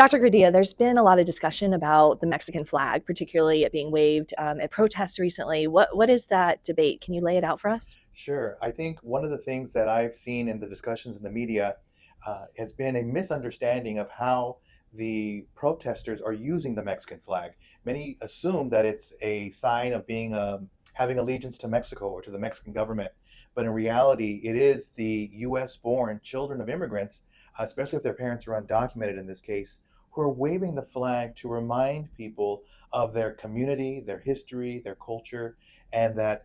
Dr. Gradilla, there's been a lot of discussion about the Mexican flag, particularly it being waved at protests recently. What is that debate? Can you lay it out for us? Sure. I think one of the things that I've seen in the discussions in the media has been a misunderstanding of how the protesters are using the Mexican flag. Many assume that it's a sign of being having allegiance to Mexico or to the Mexican government, but in reality, it is the U.S.-born children of immigrants, especially if their parents are undocumented in this case, who are waving the flag to remind people of their community, their history, their culture, and that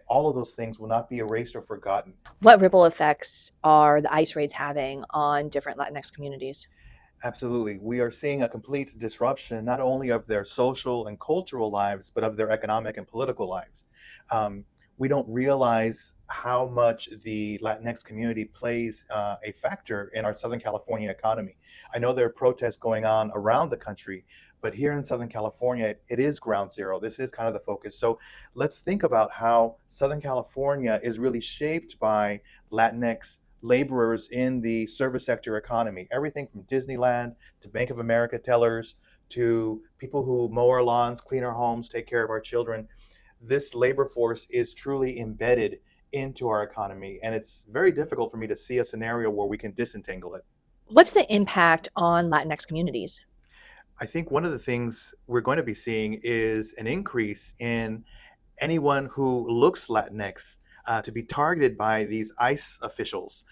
all of those things will not be erased or forgotten. What ripple effects are the ICE raids having on different Latinx communities? Absolutely. We are seeing a complete disruption, not only of their social and cultural lives, but of their economic and political lives. Um, we don't realize how much the Latinx community plays a factor in our Southern California economy. I know there are protests going on around the country, but here in Southern California, it is ground zero. This is kind of the focus. So let's think about how Southern California is really shaped by Latinx laborers in the service sector economy. Everything from Disneyland to Bank of America tellers to people who mow our lawns, clean our homes, take care of our children. This labor force is truly embedded into our economy, and it's very difficult for me to see a scenario where we can disentangle it. What's the impact on Latinx communities? I think one of the things we're going to be seeing is an increase in anyone who looks Latinx to be targeted by these ICE officials.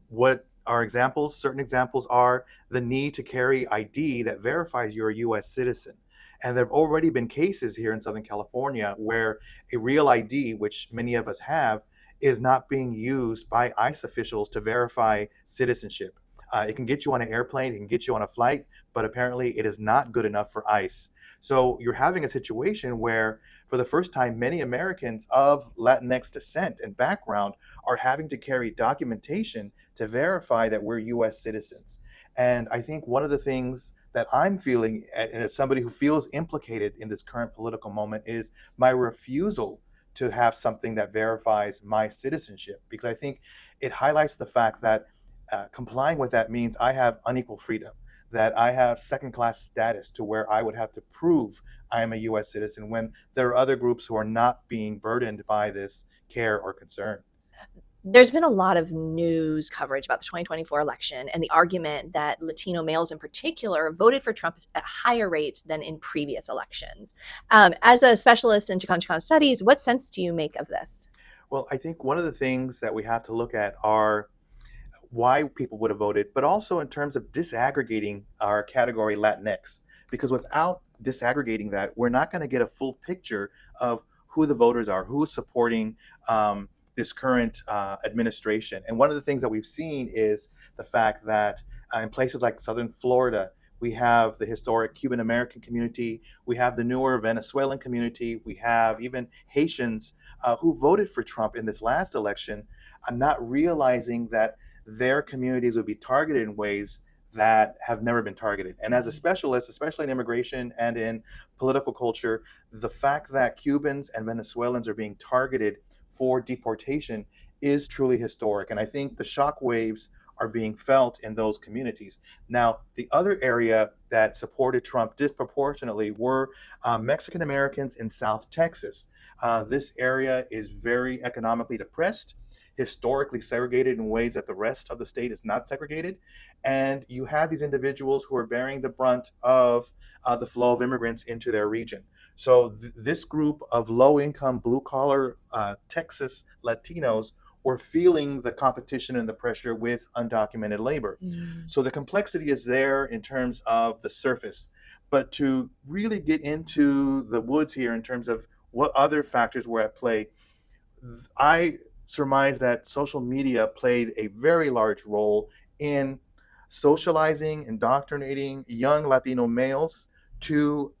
What are examples? Certain examples are the need to carry ID that verifies you're a US citizen. And there have already been cases here in Southern California where a real ID, which many of us have, is not being used by ICE officials to verify citizenship. It can get you on an airplane, it can get you on a flight, but apparently it is not good enough for ICE. So you're having a situation where for the first time, many Americans of Latinx descent and background are having to carry documentation to verify that we're US citizens. And I think one of the things that I'm feeling, and as somebody who feels implicated in this current political moment, is my refusal to have something that verifies my citizenship, because I think it highlights the fact that complying with that means I have unequal freedom, that I have second class status to where I would have to prove I am a US citizen when there are other groups who are not being burdened by this care or concern. There's been a lot of news coverage about the 2024 election and the argument that Latino males in particular voted for Trump at higher rates than in previous elections. As a specialist in Chicano studies, what sense do you make of this? Well, I think one of the things that we have to look at are why people would have voted, but also in terms of disaggregating our category Latinx. Because without disaggregating that, we're not going to get a full picture of who the voters are, who's supporting this current administration. And one of the things that we've seen is the fact that in places like Southern Florida, we have the historic Cuban American community, we have the newer Venezuelan community, we have even Haitians who voted for Trump in this last election, not realizing that their communities would be targeted in ways that have never been targeted. And as a specialist, especially in immigration and in political culture, the fact that Cubans and Venezuelans are being targeted for deportation is truly historic. And I think the shock waves are being felt in those communities. Now, the other area that supported Trump disproportionately were Mexican Americans in South Texas. This area is very economically depressed, historically segregated in ways that the rest of the state is not segregated. And you have these individuals who are bearing the brunt of the flow of immigrants into their region. So this group of low-income, blue-collar Texas Latinos were feeling the competition and the pressure with undocumented labor. Mm. So the complexity is there in terms of the surface. But to really get into the woods here in terms of what other factors were at play, I surmise that social media played a very large role in socializing, indoctrinating young Latino males to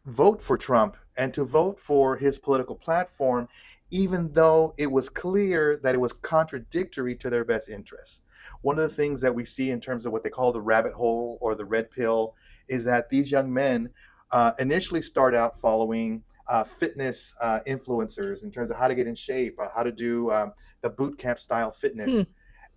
vote for Trump and to vote for his political platform, even though it was clear that it was contradictory to their best interests. One of the things that we see in terms of what they call the rabbit hole or the red pill is that these young men initially start out following fitness influencers in terms of how to get in shape, how to do the boot camp style Hmm. fitness.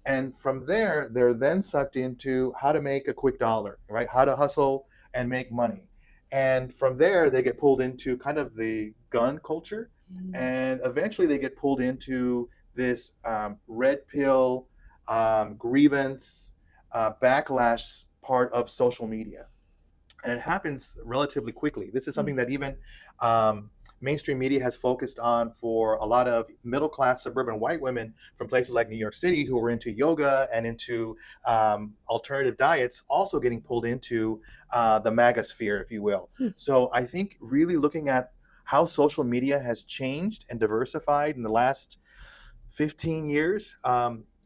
And from there, they're then sucked into how to make a quick dollar, right? How to hustle and make money. And from there, they get pulled into kind of the gun culture. Mm. And eventually, they get pulled into this red pill grievance backlash part of social media, and it happens relatively quickly. This is something Mm. that even um, mainstream media has focused on for a lot of middle class suburban white women from places like New York City who are into yoga and into alternative diets, also getting pulled into the MAGA sphere, if you will. Hmm. So I think really looking at how social media has changed and diversified in the last 15 years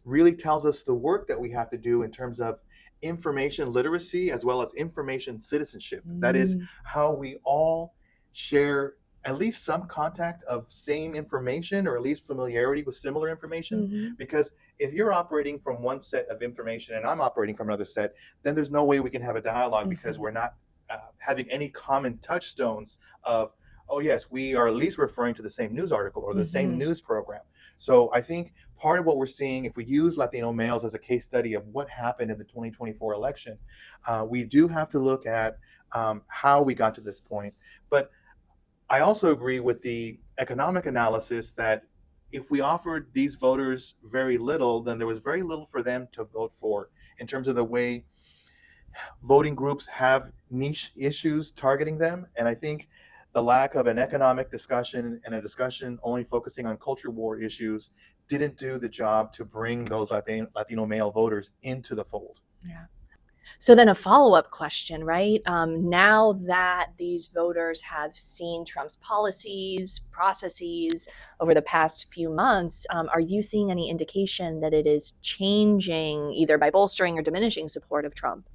really tells us the work that we have to do in terms of information literacy as well as information citizenship. That is Mm. how we all share at least some contact of same information or at least familiarity with similar information. Mhm. Because if you're operating from one set of information and I'm operating from another set, then there's no way we can have a dialogue because Mhm. we're not having any common touchstones of, oh, yes, we are at least referring to the same news article or the same Mhm. news program. So I think part of what we're seeing, if we use Latino males as a case study of what happened in the 2024 election, we do have to look at how we got to this point. But I also agree with the economic analysis that if we offered these voters very little, then there was very little for them to vote for in terms of the way voting groups have niche issues targeting them. And I think the lack of an economic discussion and a discussion only focusing on culture war issues didn't do the job to bring those Latino male voters into the fold. Yeah. So then a follow-up question, right? Now that these voters have seen Trump's policies, processes over the past few months, are you seeing any indication that it is changing either by bolstering or diminishing support of Trump?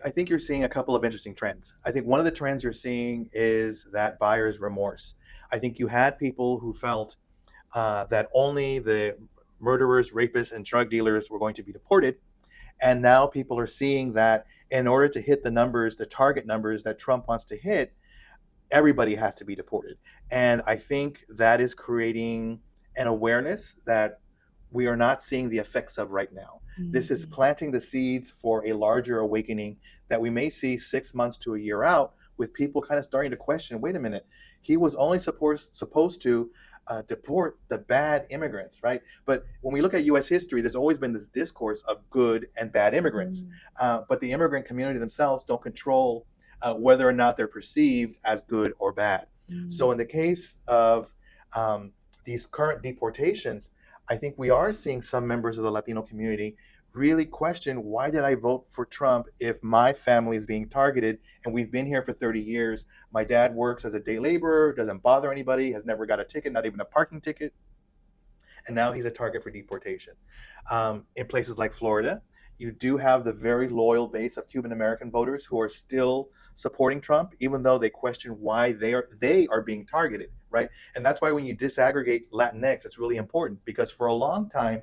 I think you're seeing a couple of interesting trends. I think one of the trends you're seeing is that buyer's remorse. I think you had people who felt that only the murderers, rapists, and drug dealers were going to be deported. And now people are seeing that in order to hit the numbers, the target numbers that Trump wants to hit, everybody has to be deported. And I think that is creating an awareness that we are not seeing the effects of right now. This is Mhm. planting the seeds for a larger awakening that we may see 6 months to a year out, with people kind of starting to question, wait a minute, he was only supposed to deport the bad immigrants, right? But when we look at US history, there's always been this discourse of good and bad immigrants. Mm. But the immigrant community themselves don't control whether or not they're perceived as good or bad. So, Mm. in the case of um, these current deportations, I think we are seeing some members of the Latino community really question, why did I vote for Trump if my family is being targeted and we've been here for 30 years? My dad works as a day laborer, doesn't bother anybody, has never got a ticket, not even a parking ticket, and now he's a target for deportation. In places like Florida, you do have the very loyal base of Cuban American voters who are still supporting Trump, even though they question why they are being targeted, right? And that's why when you disaggregate Latinx, it's really important because for a long time,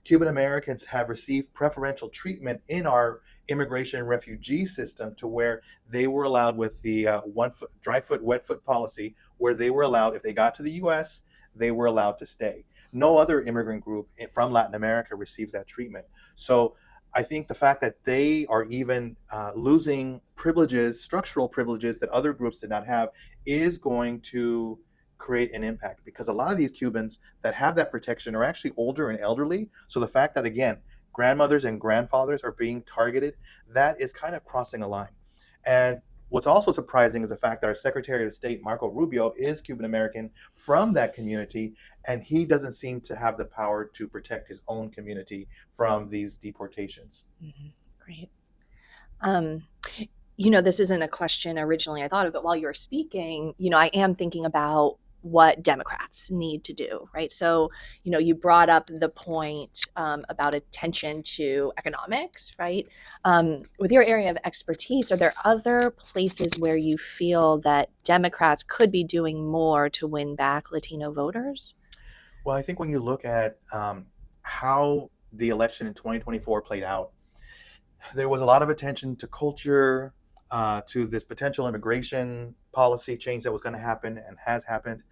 Cuban Americans have received preferential treatment in our immigration and refugee system to where they were allowed with the one foot dry foot wet foot policy, where they were allowed, if they got to the US, they were allowed to stay. No other immigrant group from Latin America receives that treatment. So I think the fact that they are even losing privileges, structural privileges that other groups did not have, is going to create an impact because a lot of these Cubans that have that protection are actually older and elderly. So the fact that, again, grandmothers and grandfathers are being targeted, that is kind of crossing a line. And what's also surprising is the fact that our Secretary of State, Marco Rubio, is Cuban American from that community, and he doesn't seem to have the power to protect his own community from these deportations. Mhm. Great. Um, this isn't a question originally I thought of, but while you were speaking, I am thinking about what Democrats need to do, right? So, you brought up the point about attention to economics, right? With your area of expertise, are there other places where you feel that Democrats could be doing more to win back Latino voters? Well, I think when you look at how the election in 2024 played out, there was a lot of attention to culture, to this potential immigration policy change that was going to happen and has happened.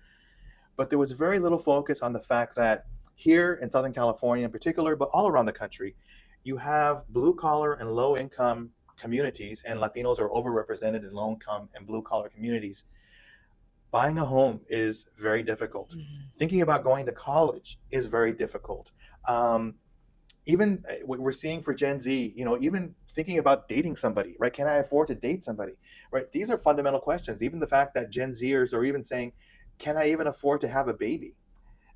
But there was very little focus on the fact that Here in Southern California in particular, but all around the country, you have blue collar and low income communities, and Latinos are overrepresented in low income and blue collar communities. Buying a home is very difficult. Mhm. Thinking about going to college is very difficult. Um, Even what we're seeing for Gen Z, even thinking about dating somebody, right? Can I afford to date somebody, right? These are fundamental questions. Even the fact that Gen Zers are even saying, can I even afford to have a baby?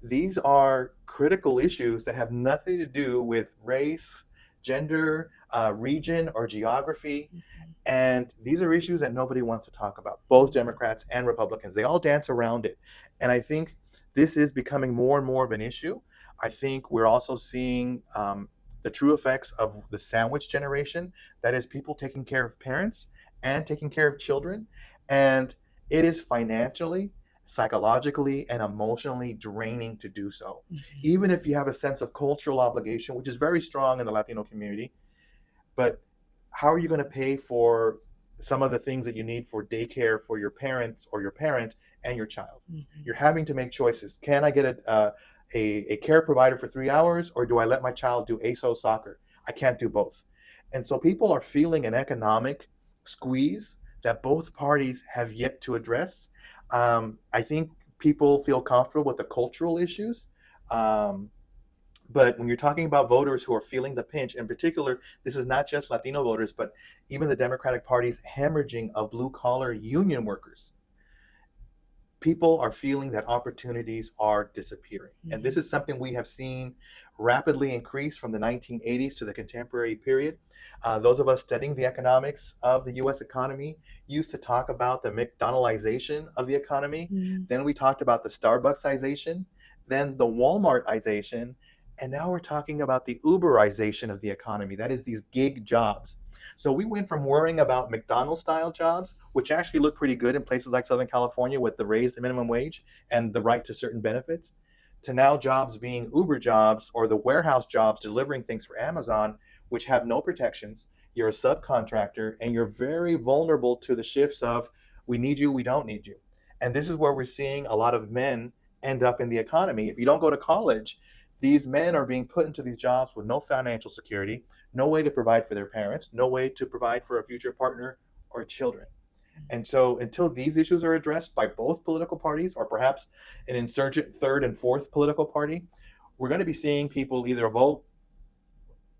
These are critical issues that have nothing to do with race, gender, region, or geography. Mhm. And these are issues that nobody wants to talk about, both Democrats and Republicans. They all dance around it. And I think this is becoming more and more of an issue. I think we're also seeing the true effects of the sandwich generation, that is, people taking care of parents and taking care of children. And it is financially, psychologically, and emotionally draining to do so. Mhm. Even if you have a sense of cultural obligation, which is very strong in the Latino community, but how are you going to pay for some of the things that you need for daycare for your parents or your parent and your child? Mhm. You're having to make choices. Can I get a care provider for 3 hours, or do I let my child do ASO soccer? I can't do both. And so people are feeling an economic squeeze that both parties have yet to address. I think people feel comfortable with the cultural issues. Um, but when you're talking about voters who are feeling the pinch, in particular, this is not just Latino voters, but even the Democratic Party's hemorrhaging of blue collar union workers, people are feeling that opportunities are disappearing. And this Mhm. is something we have seen rapidly increase from the 1980s to the contemporary period. Those of us studying the economics of the US economy used to talk about the McDonaldization of the economy. Mhm. Then we talked about the Starbucksization, then the Walmartization, and now we're talking about the Uberization of the economy. That is, these gig jobs. So we went from worrying about McDonald's style jobs, which actually look pretty good in places like Southern California with the raised minimum wage and the right to certain benefits, to now jobs being Uber jobs or the warehouse jobs delivering things for Amazon, which have no protections. You're a subcontractor and you're very vulnerable to the shifts of we need you, we don't need you. And this is where we're seeing a lot of men end up in the economy. If you don't go to college, these men are being put into these jobs with no financial security, no way to provide for their parents, no way to provide for a future partner or children. And so, until these issues are addressed by both political parties, or perhaps an insurgent third and fourth political party, we're going to be seeing people either vote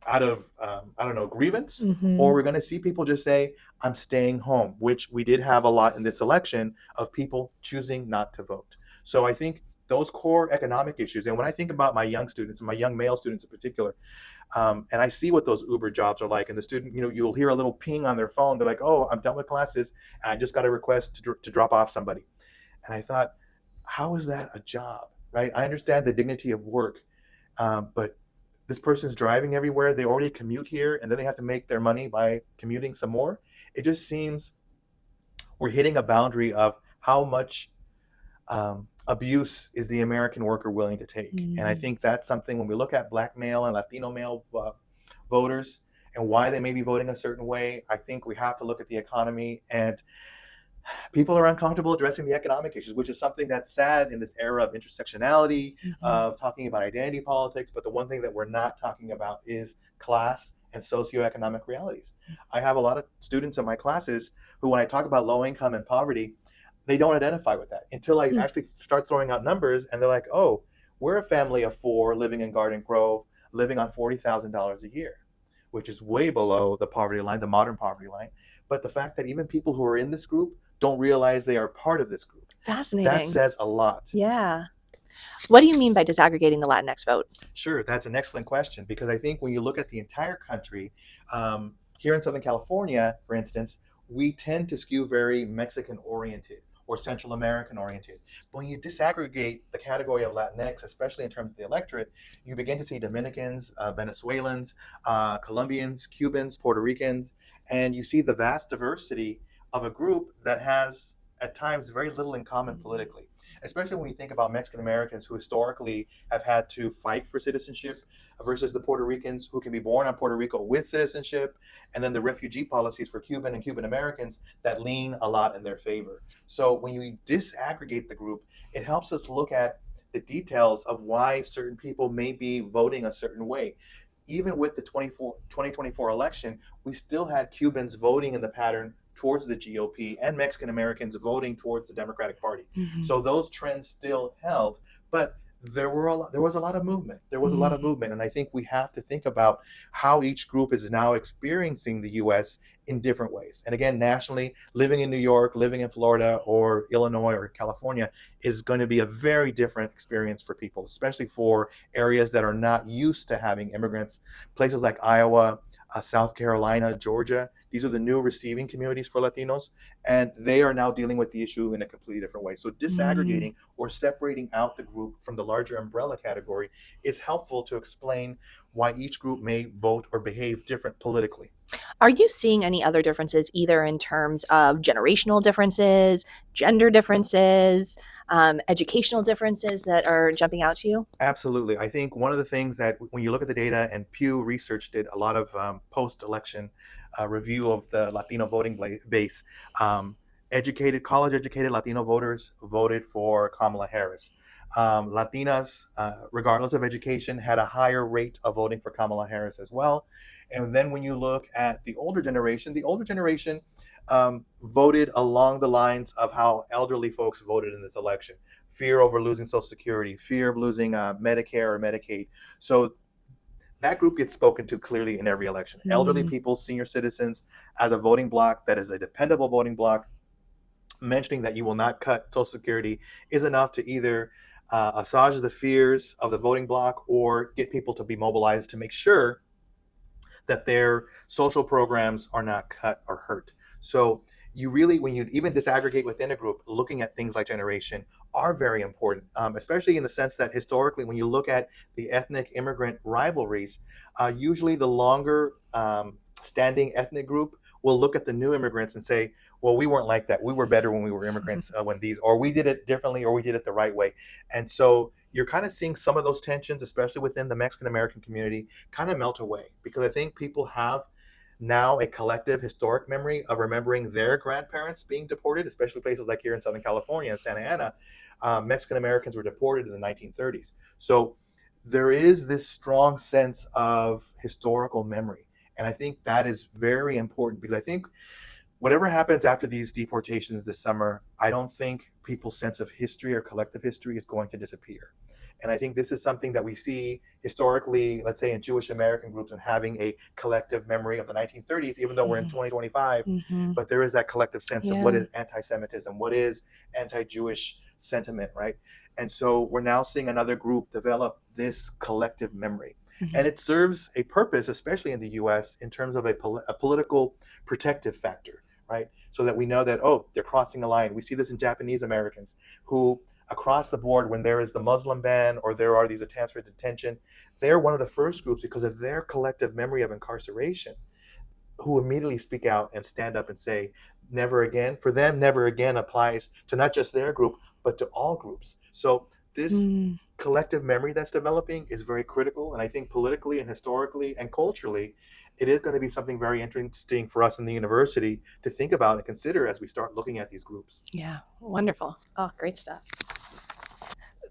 out of, I don't know, grievance, or Mhm. we're going to see people just say, I'm staying home, which we did have a lot in this election of people choosing not to vote. So, I think those core economic issues, and when I think about my young students, and my young male students in particular, and I see what those Uber jobs are like. And the student, you'll hear a little ping on their phone. They're like, "Oh, I'm done with classes. And I just got a request to drop off somebody." And I thought, how is that a job, right? I understand the dignity of work, but this person's driving everywhere. They already commute here, and then they have to make their money by commuting some more. It just seems we're hitting a boundary of how much abuse is the American worker willing to take? And I Mhm. think that's something when we look at Black male and Latino male voters and why they may be voting a certain way. I think we have to look at the economy, and people are uncomfortable addressing the economic issues, which is something that's sad in this era of intersectionality, Mhm. of talking about identity politics. But the one thing that we're not talking about is class and socioeconomic realities. I have a lot of students in my classes who, when I talk about low income and poverty, they don't identify with that until I Mhm. actually start throwing out numbers, and they're like, "Oh, we're a family of four living in Garden Grove, living on $40,000 a year, which is way below the poverty line, the modern poverty line." But the fact that even people who are in this group don't realize they are part of this group, that Fascinating. says a lot. Yeah. What do you mean by disaggregating the Latinx vote? Sure, that's an excellent question, because I think when you look at the entire country, here in Southern California, for instance, we tend to skew very Mexican oriented or Central American oriented. But when you disaggregate the category of Latinx, especially in terms of the electorate, you begin to see Dominicans, Venezuelans, Colombians, Cubans, Puerto Ricans, and you see the vast diversity of a group that has at times very little in common Mhm. politically, especially when you think about Mexican Americans who historically have had to fight for citizenship versus the Puerto Ricans who can be born on Puerto Rico with citizenship, and then the refugee policies for Cuban and Cuban Americans that lean a lot in their favor. So when you disaggregate the group, it helps us look at the details of why certain people may be voting a certain way. Even with the 2024 election, we still had Cubans voting in the pattern towards the GOP and Mexican Americans voting towards the Democratic Party. Mhm. So those trends still held, but there was a lot of movement. There was a lot of Mhm. movement, and I think we have to think about how each group is now experiencing the U.S. in different ways. And again, nationally, living in New York, living in Florida, or Illinois or California is going to be a very different experience for people, especially for areas that are not used to having immigrants. Places like Iowa, South Carolina, Georgia, these are the new receiving communities for Latinos, and they are now dealing with the issue in a completely different way. So Mm. disaggregating or separating out the group from the larger umbrella category is helpful to explain why each group may vote or behave different politically. Are you seeing any other differences, either in terms of generational differences, gender differences, educational differences that are jumping out to you? Absolutely. I think one of the things that when you look at the data, and Pew Research did a lot of post-election review of the Latino voting base, um, college educated Latino voters voted for Kamala Harris. Latinas, regardless of education, had a higher rate of voting for Kamala Harris as well. And then when you look at the older generation voted along the lines of how elderly folks voted in this election: fear over losing Social Security, fear of losing Medicare or Medicaid. So that group gets spoken to clearly in every election. Elderly Mm. people, senior citizens, as a voting bloc that is a dependable voting bloc, mentioning that you will not cut Social Security is enough to either assuage the fears of the voting bloc or get people to be mobilized to make sure that their social programs are not cut or hurt. So you really, when you even disaggregate within a group, looking at things like generation are very important, especially in the sense that historically, when you look at the ethnic immigrant rivalries, usually the longer standing ethnic group will look at the new immigrants and say, well, we weren't like that. We were better when we were immigrants, or we did it differently, or we did it the right way. And so you're kind of seeing some of those tensions, especially within the Mexican American community, kind of melt away, because I think people have now a collective historic memory of remembering their grandparents being deported, especially places like here in Southern California and Santa Ana. Mexican Americans were deported in the 1930s. So there is this strong sense of historical memory. And I think that is very important, because I think whatever happens after these deportations this summer, I don't think people's sense of history or collective history is going to disappear. And I think this is something that we see historically, let's say in Jewish American groups, and having a collective memory of the 1930s, even though we're in Mhm. 2025, Mhm. but there is that collective sense of what Yeah. is anti Semitism, what is anti Jewish sentiment, right? And so we're now seeing another group develop this collective memory. And Mhm. it serves a purpose, especially in the US, in terms of a political protective factor, right? So that we know that, oh, they're crossing a line. We see this in Japanese Americans who, across the board, when there is the Muslim ban or there are these attempts for detention, they're one of the first groups, because of their collective memory of incarceration, who immediately speak out and stand up and say, never again. For them, never again applies to not just their group, but to all groups. So this Mm. collective memory that's developing is very critical. And I think politically and historically and culturally, it is going to be something very interesting for us in the university to think about and consider as we start looking at these groups. Yeah. Wonderful. Oh, great stuff.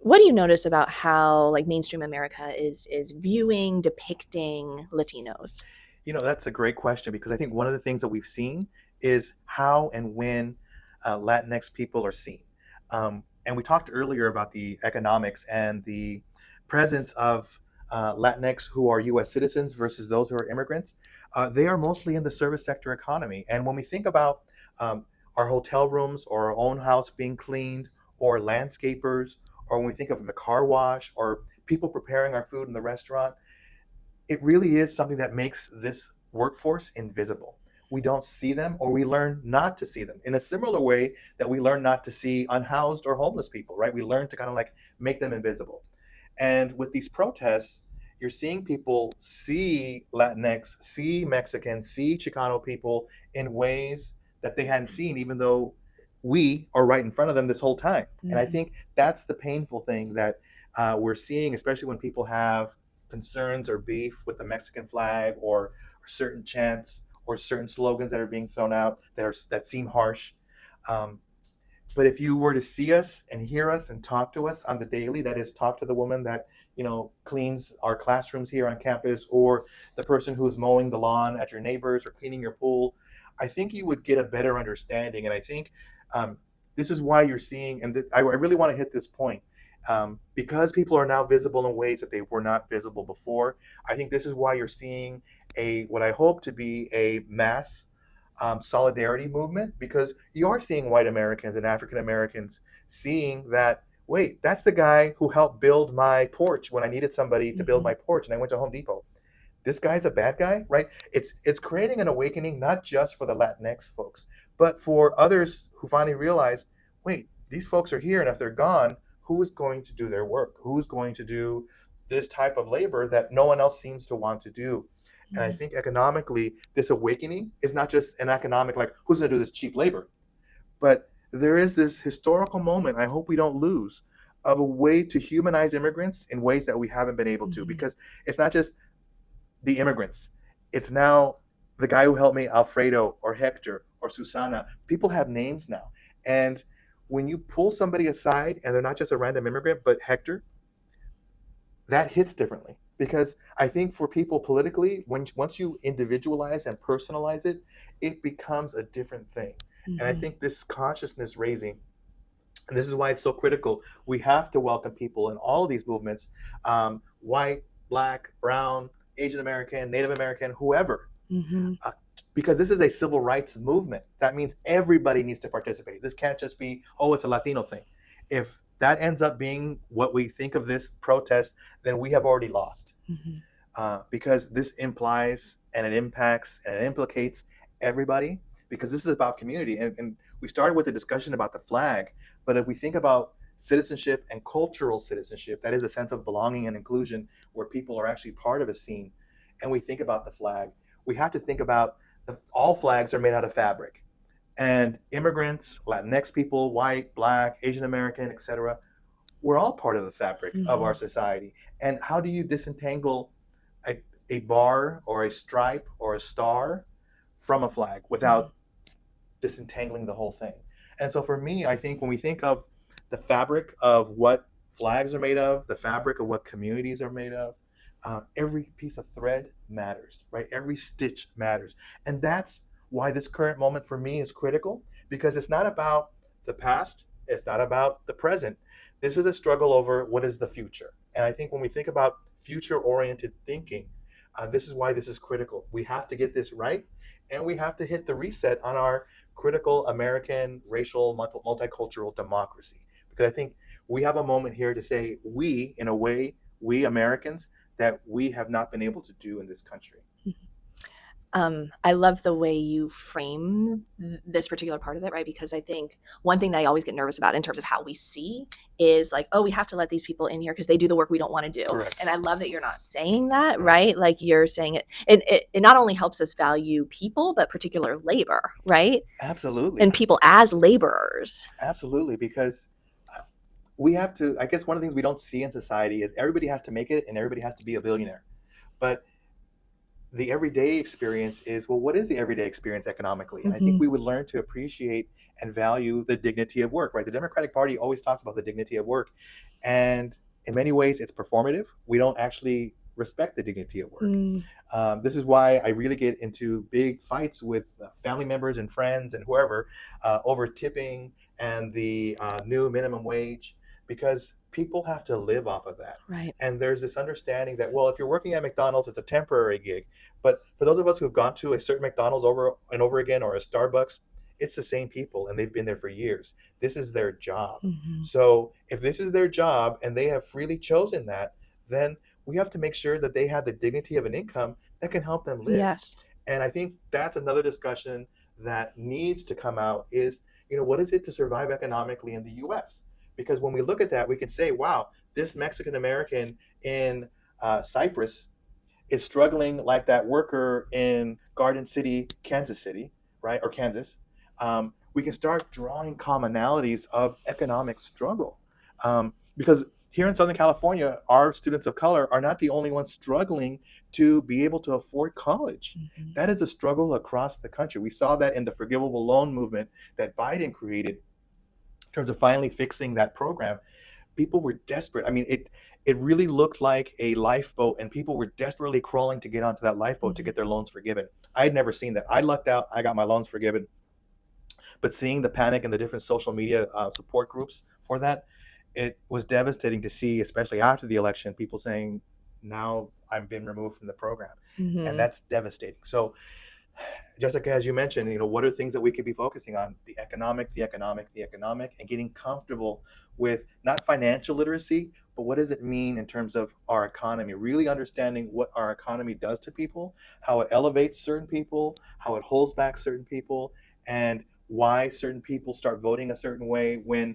What do you notice about how like mainstream America is viewing, depicting Latinos? That's a great question, because I think one of the things that we've seen is how and when Latinx people are seen. And we talked earlier about the economics and the presence of Latinx who are US citizens versus those who are immigrants. They are mostly in the service sector economy. And when we think about um, our hotel rooms or our own house being cleaned, or landscapers, or when we think of the car wash or people preparing our food in the restaurant, it really is something that makes this workforce invisible. We don't see them, or we learn not to see them in a similar way that we learn not to see unhoused or homeless people, right? We learn to kind of like make them invisible. And with these protests, you're seeing people see Latinx, see Mexican, see Chicano people in ways that they hadn't seen, even though we are right in front of them this whole time. And I Mhm. think that's the painful thing that we're seeing, especially when people have concerns or beef with the Mexican flag, or certain chants or certain slogans that are being thrown out that seem harsh. Um, But if you were to see us and hear us and talk to us on the daily, that is, talk to the woman that cleans our classrooms here on campus, or the person who's mowing the lawn at your neighbors or cleaning your pool, I think you would get a better understanding. And I think um, this is why you're seeing, and I really want to hit this point. Because people are now visible in ways that they were not visible before. I think this is why you're seeing a what I hope to be a mass solidarity movement, because you are seeing white Americans and African Americans seeing that, wait, that's the guy who helped build my porch when I needed somebody to build Mm-hmm. my porch and I went to Home Depot. This guy's a bad guy, right? It's creating an awakening not just for the Latinx folks, but for others who finally realize, wait, these folks are here, and if they're gone, who's going to do their work? Who's going to do this type of labor that no one else seems to want to do? And I Mm-hmm. think economically, this awakening is not just an economic, like, who's going to do this cheap labor, but there is this historical moment I hope we don't lose, of a way to humanize immigrants in ways that we haven't been able to, Mm-hmm. because it's not just the immigrants. It's now the guy who helped me, Alfredo or Hector or Susana. People have names now. And when you pull somebody aside and they're not just a random immigrant, but Hector, that hits differently. Because I think for people politically, once you individualize and personalize it, it becomes a different thing. And I Mm-hmm. think this consciousness raising, and this is why it's so critical. We have to welcome people in all of these movements, white, black, brown, Asian American, Native American, whoever, Mm-hmm. uh, because this is a civil rights movement. That means everybody needs to participate. This can't just be, oh, it's a Latino thing. If that ends up being what we think of this protest, then we have already lost, Mm-hmm. because this implies and it impacts and it implicates everybody, because this is about community. And we started with a discussion about the flag, but if we think about citizenship and cultural citizenship, that is a sense of belonging and inclusion where people are actually part of a scene, and we think about the flag, we have to think about all flags are made out of fabric. And immigrants, Latinx people, white, black, Asian American, etc., we're all part of the fabric of our Mm-hmm. society. And how do you disentangle a, a bar or a stripe or a star from a flag without disentangling the whole thing? And so for me, I think when we think of the fabric of what flags are made of, the fabric of what communities are made of, every piece of thread matters, right? Every stitch matters. And that's why this current moment for me is critical, because it's not about the past, it's not about the present. This is a struggle over what is the future. And I think when we think about future oriented thinking, this is why this is critical. We have to get this right, and we have to hit the reset on our critical American racial multicultural democracy. Because I think we have a moment here to say we, in a way, we Americans, that we have not been able to do in this country. I love the way you frame this particular part of it, right? Because I think one thing that I always get nervous about in terms of how we see is like, oh, we have to let these people in here because they do the work we don't want to do. And Correct. I love that you're not saying that, right? Like you're saying it, and it not only helps us value people, but particular labor, right? And Absolutely. people as laborers. Absolutely. Because we have to, I guess one of the things we don't see in society is everybody has to make it and everybody has to be a billionaire. But the everyday experience is, well, what is the everyday experience economically? And I think Mm-hmm. we would learn to appreciate and value the dignity of work, right? The Democratic Party always talks about the dignity of work, and in many ways it's performative. We don't actually respect the dignity of work. Mm, This is why I really get into big fights with family members and friends and whoever, over tipping and the new minimum wage, because people have to live off of that. right. And there's this understanding that, well, if you're working at McDonald's, it's a temporary gig. But for those of us who've gone to a certain McDonald's over and over again, or a Starbucks, it's the same people and they've been there for years. This is their job. Mm-hmm. So if this is their job and they have freely chosen that, then we have to make sure that they have the dignity of an income that can help them live. Yes. And I think that's another discussion that needs to come out is, what is it to survive economically in the US? Because when we look at that, we can say, wow, this Mexican American in Cyprus is struggling like that worker in Garden City, Kansas City, right, or Kansas. We can start drawing commonalities of economic struggle, because here in Southern California, our students of color are not the only ones struggling to be able to afford college. Mm-hmm. That is a struggle across the country. We saw that in the forgivable loan movement that Biden created in terms of finally fixing that program, people were desperate. I mean, it really looked like a lifeboat, and people were desperately crawling to get onto that lifeboat to Mhm. get their loans forgiven. I'd never seen that. I lucked out. I got my loans forgiven. But seeing the panic in the different social media support groups for that, it was devastating to see, especially after the election, people saying, "Now I'm being removed from the program," and Mhm. that's devastating. So Jessica, as you mentioned, what are things that we could be focusing on? The economic, and getting comfortable with not financial literacy, but what does it mean in terms of our economy? Really understanding what our economy does to people, how it elevates certain people, how it holds back certain people, and why certain people start voting a certain way when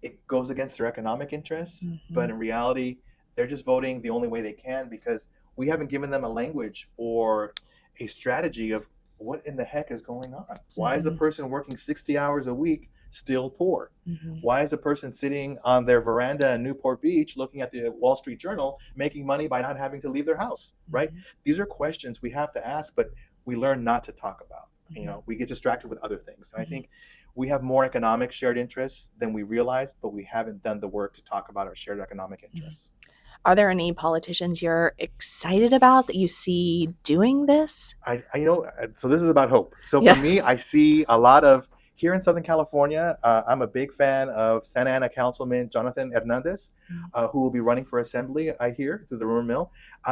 it goes against their economic interests, but Mhm. in reality, they're just voting the only way they can because we haven't given them a language or a strategy of what in the heck is going on. Why is the Mhm. person working 60 hours a week still poor? Mhm. Why is the person sitting on their veranda in Newport Beach looking at the Wall Street Journal making money by not having to leave their house, right? Mhm. These are questions we have to ask, but we learn not to talk about. Mhm. We get distracted with other things. And I Mhm. think we have more economic shared interests than we realize, but we haven't done the work to talk about our shared economic Mhm. interests. Are there any politicians you're excited about that you see doing this? So this is about hope. So for Yeah. me, I see a lot of here in Southern California. I'm a big fan of Santa Ana Councilman Jonathan Hernandez, who will be running for assembly. I hear through the rumor mill.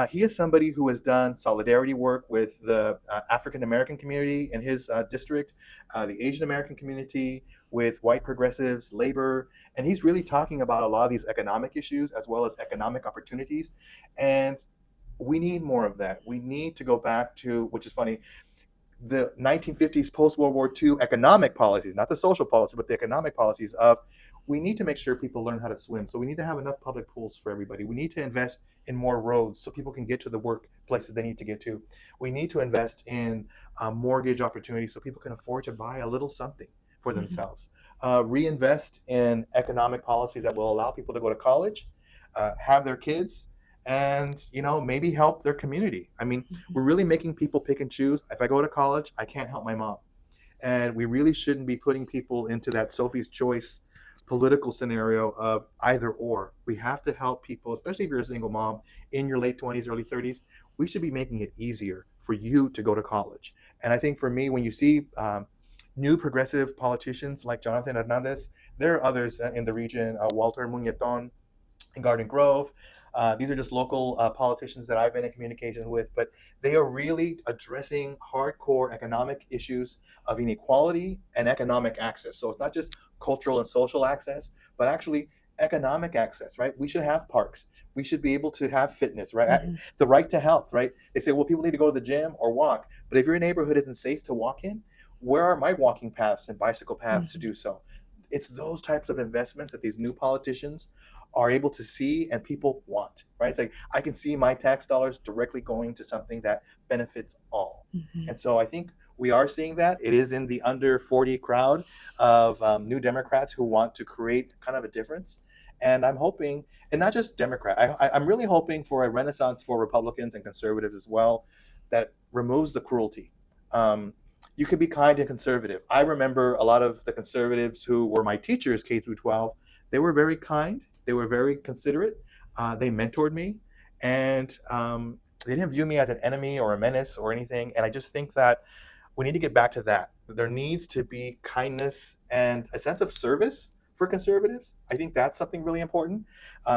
He is somebody who has done solidarity work with the African American community in his district, the Asian American community, with white progressives, labor, and he's really talking about a lot of these economic issues as well as economic opportunities. And we need more of that. We need to go back to, which is funny, the 1950s post World War II economic policies, not the social policy, but the economic policies of we need to make sure people learn how to swim. So we need to have enough public pools for everybody. We need to invest in more roads so people can get to the workplaces they need to get to. We need to invest in mortgage opportunities so people can afford to buy a little something for Mhm. themselves. Reinvest in economic policies that will allow people to go to college, have their kids, and maybe help their community. I mean, Mhm. we're really making people pick and choose. If I go to college, I can't help my mom. And we really shouldn't be putting people into that Sophie's choice political scenario of either or. We have to help people, especially if you're a single mom in your late 20s, early 30s. We should be making it easier for you to go to college. And I think for me, when you see new progressive politicians like Jonathan Hernandez, there are others in the region, Walter Muñetón, in Garden Grove. These are just local politicians that I've been in communication with, but they are really addressing hardcore economic issues of inequality and economic access. So it's not just cultural and social access, but actually economic access, right? We should have parks. We should be able to have fitness, right? Mhm. The right to health, right? They say, well, people need to go to the gym or walk, but if your neighborhood isn't safe to walk in, where are my walking paths and bicycle paths to Mhm. do so? It's those types of investments that these new politicians are able to see and people want, right? It's like I can see my tax dollars directly going to something that benefits all. Mhm. And so I think we are seeing that. It is in the under 40 crowd of new Democrats who want to create kind of a difference. And I'm hoping, and not just Democrat, I'm really hoping for a renaissance for Republicans and conservatives as well that removes the cruelty. Um, you can be kind and conservative. I remember a lot of the conservatives who were my teachers, K through 12, they were very kind. They were very considerate. They mentored me, and they didn't view me as an enemy or a menace or anything. And I just think that we need to get back to that. There needs to be kindness and a sense of service for conservatives. I think that's something really important.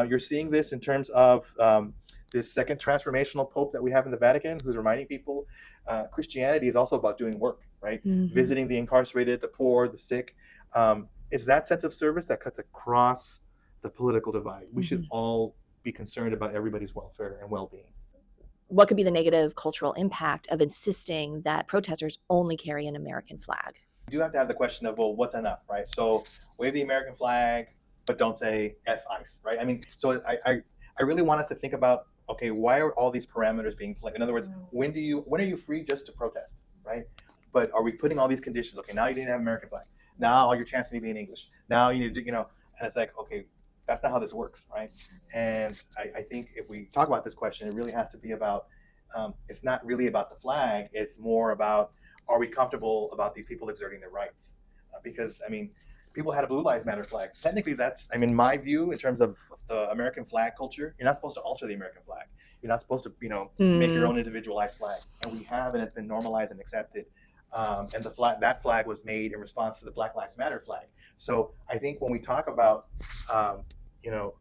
You're seeing this in terms of this second transformational pope that we have in the Vatican, who's reminding people Christianity is also about doing work, right? Mhm. Visiting the incarcerated, the poor, the sick. It's that sense of service that cuts across the political divide. We should Mhm. all be concerned about everybody's welfare and well-being. What could be the negative cultural impact of insisting that protesters only carry an American flag? You do have to have the question of, well, what's enough, right? So wave the American flag, but don't say F ICE, right? I mean, so I really want us to think about, okay, why are all these parameters being played? In other words, when are you free just to protest, right? But are we putting all these conditions? Okay, now you need to have American flag. Now all your chants need to be in English. Now you need to, and it's like, okay, that's not how this works, right? And I think if we talk about this question, it really has to be about, it's not really about the flag. It's more about, are we comfortable about these people exerting their rights? Because I mean, people had a Blue Lives Matter flag. Technically, that's, I mean, my view in terms of the American flag culture, you're not supposed to alter the American flag. You're not supposed to, make your Mm, own individualized flag. And we have, and it's been normalized and accepted. And the flag, that flag was made in response to the Black Lives Matter flag. So I think when we talk about, um, you know,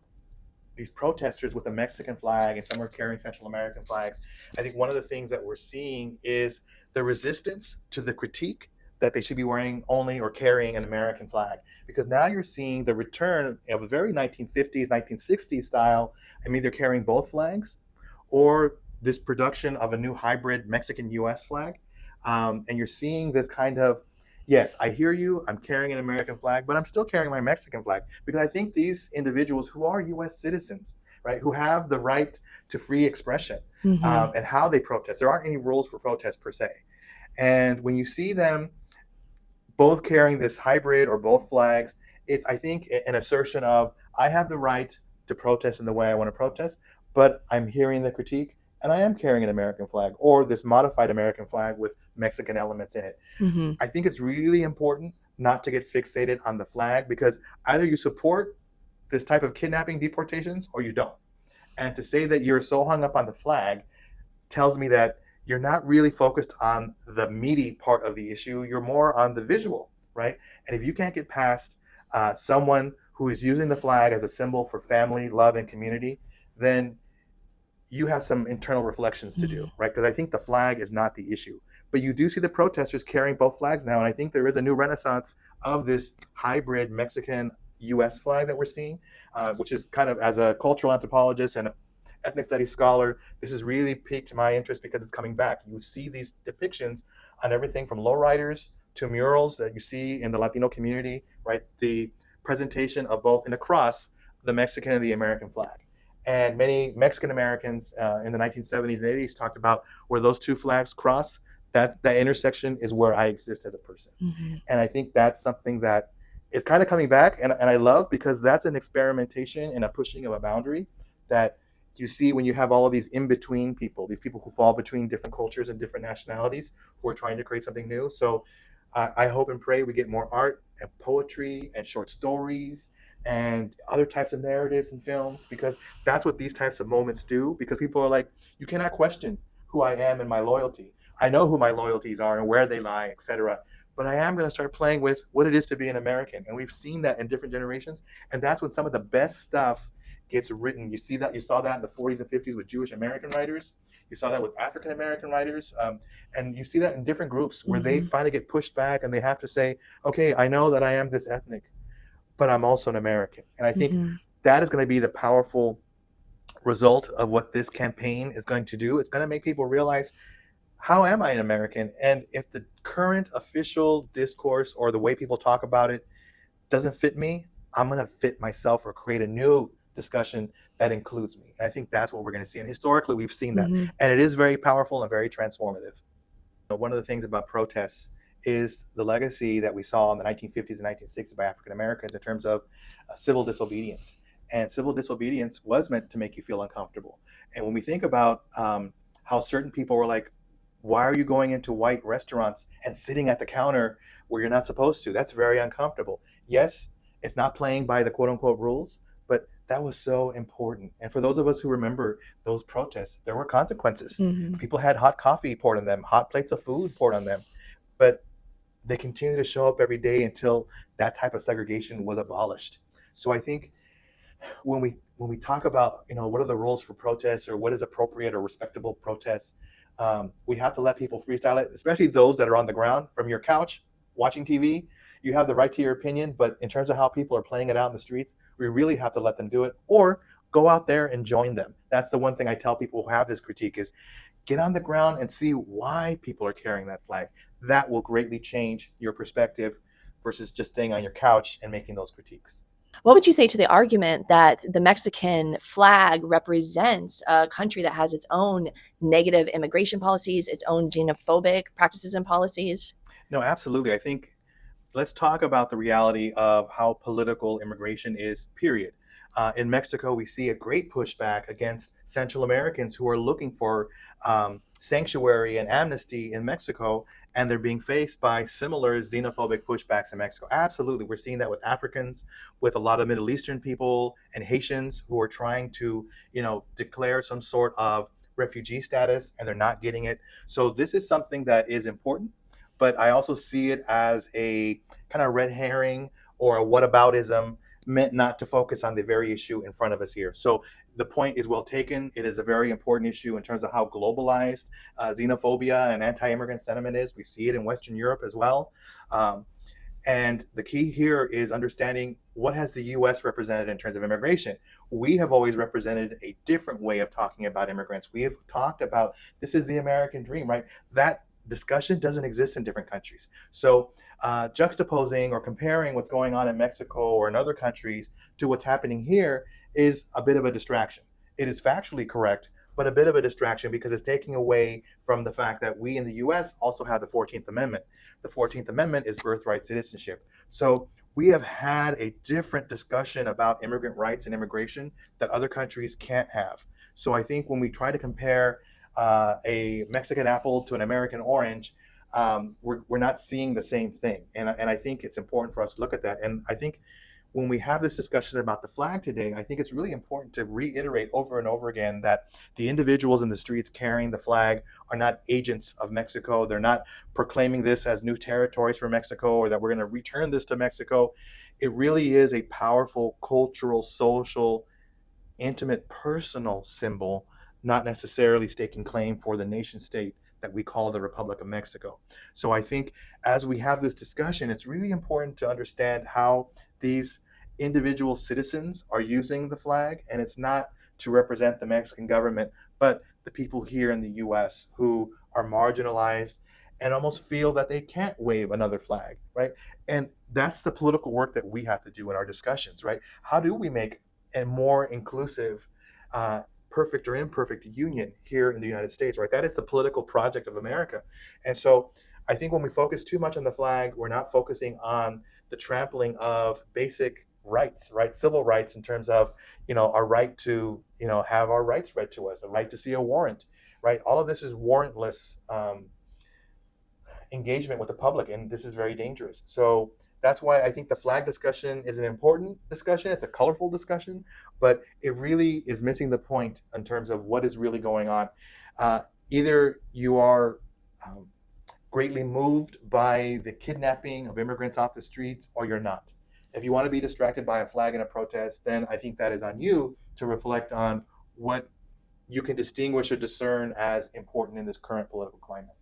these protesters with the Mexican flag and some are carrying Central American flags. I think one of the things that we're seeing is the resistance to the critique that they should be wearing only or carrying an American flag. Because now you're seeing the return of a very 1950s, 1960s style. I mean, they're carrying both flags, or this production of a new hybrid Mexican US flag. And you're seeing this kind of, yes, I hear you, I'm carrying an American flag, but I'm still carrying my Mexican flag because I think these individuals who are US citizens, right, who have the right to free expression hmm and how they protest, there aren't any rules for protest per se. And when you see them both carrying this hybrid or both flags, it's, I think, an assertion of I have the right to protest in the way I want to protest, but I'm hearing the critique and I am carrying an American flag or this modified American flag with Mexican elements in it. hmm I think it's really important not to get fixated on the flag because either you support this type of kidnapping deportations or you don't. And to say that you're so hung up on the flag tells me that you're not really focused on the meaty part of the issue. You're more on the visual, right? And if you can't get past someone who is using the flag as a symbol for family, love, and community, then you have some internal reflections to do, hmm right? Because I think the flag is not the issue. But you do see the protesters carrying both flags now. And I think there is a new renaissance of this hybrid Mexican US flag that we're seeing, which is kind of, as a cultural anthropologist and ethnic studies scholar, this has really piqued my interest because it's coming back. You see these depictions on everything from lowriders to murals that you see in the Latino community, right? The presentation of both in a cross, the Mexican and the American flag. And many Mexican Americans in the 1970s and 80s talked about where those two flags cross. That intersection is where I exist as a person. hmm And I think that's something that is kind of coming back, and I love because that's an experimentation and a pushing of a boundary that you see when you have all of these in between people, these people who fall between different cultures and different nationalities who are trying to create something new. So I hope and pray we get more art and poetry and short stories and other types of narratives and films because that's what these types of moments do. Because people are like, you cannot question who I am and my loyalty. I know who my loyalties are and where they lie, etc. But I am going to start playing with what it is to be an American, and we've seen that in different generations. And that's when some of the best stuff gets written. You see that, you saw that in the 40s and 50s with Jewish American writers. You saw that with African American writers, and you see that in different groups where they hmm finally get pushed back and they have to say, "Okay, I know that I am this ethnic, but I'm also an American." And I think hmm that is going to be the powerful result of what this campaign is going to do. It's going to make people realize, how am I an American? And if the current official discourse or the way people talk about it doesn't fit me, I'm going to fit myself or create a new discussion that includes me. And I think that's what we're going to see. And historically, we've seen that. hmm And it is very powerful and very transformative. One of the things about protests is the legacy that we saw in the 1950s and 1960s by African Americans in terms of civil disobedience. And civil disobedience was meant to make you feel uncomfortable. And when we think about how certain people were like, why are you going into white restaurants and sitting at the counter where you're not supposed to? That's very uncomfortable. Yes, it's not playing by the quote unquote rules, but that was so important. And for those of us who remember those protests, there were consequences. hmm People had hot coffee poured on them, hot plates of food poured on them, but they continue to show up every day until that type of segregation was abolished. So I think when we talk about what are the rules for protests or what is appropriate or respectable protests, we have to let people freestyle it, especially those that are on the ground from your couch watching TV. You have the right to your opinion, but in terms of how people are playing it out in the streets, we really have to let them do it or go out there and join them. That's the one thing I tell people who have this critique is get on the ground and see why people are carrying that flag. That will greatly change your perspective versus just staying on your couch and making those critiques. What would you say to the argument that the Mexican flag represents a country that has its own negative immigration policies, its own xenophobic practices and policies? No, absolutely. I think let's talk about the reality of how political immigration is, period. In Mexico, we see a great pushback against Central Americans who are looking for sanctuary and amnesty in Mexico, and they're being faced by similar xenophobic pushbacks in Mexico. Absolutely. We're seeing that with Africans, with a lot of Middle Eastern people and Haitians who are trying to, declare some sort of refugee status and they're not getting it. So this is something that is important, but I also see it as a kind of red herring or a whataboutism meant not to focus on the very issue in front of us here. So the point is well taken. It is a very important issue in terms of how globalized xenophobia and anti-immigrant sentiment is. We see it in Western Europe as well. Um, and the key here is understanding what has the U.S. represented in terms of immigration. We have always represented a different way of talking about immigrants. We have talked about this is the American dream, right? That discussion doesn't exist in different countries. So juxtaposing or comparing what's going on in Mexico or in other countries to what's happening here is a bit of a distraction. It is factually correct, but a bit of a distraction because it's taking away from the fact that we in the US also have the 14th Amendment. The 14th Amendment is birthright citizenship. So we have had a different discussion about immigrant rights and immigration that other countries can't have. So I think when we try to compare a Mexican apple to an American orange, we're not seeing the same thing. And I think it's important for us to look at that. And I think when we have this discussion about the flag today, I think it's really important to reiterate over and over again that the individuals in the streets carrying the flag are not agents of Mexico. They're not proclaiming this as new territories for Mexico or that we're going to return this to Mexico. It really is a powerful cultural, social, intimate, personal symbol, not necessarily staking claim for the nation state that we call the Republic of Mexico. So I think as we have this discussion, it's really important to understand how these individual citizens are using the flag, and it's not to represent the Mexican government, but the people here in the US who are marginalized and almost feel that they can't wave another flag, right? And that's the political work that we have to do in our discussions, right? How do we make a more inclusive, perfect or imperfect union here in the United States, right? That is the political project of America. And so I think when we focus too much on the flag, we're not focusing on the trampling of basic rights, right? Civil rights in terms of, our right to, have our rights read to us, a right to see a warrant, right? All of this is warrantless engagement with the public, and this is very dangerous. So that's why I think the flag discussion is an important discussion. It's a colorful discussion, but it really is missing the point in terms of what is really going on. Uh, Either you are greatly moved by the kidnapping of immigrants off the streets, or you're not. If you want to be distracted by a flag in a protest, then I think that is on you to reflect on what you can distinguish or discern as important in this current political climate.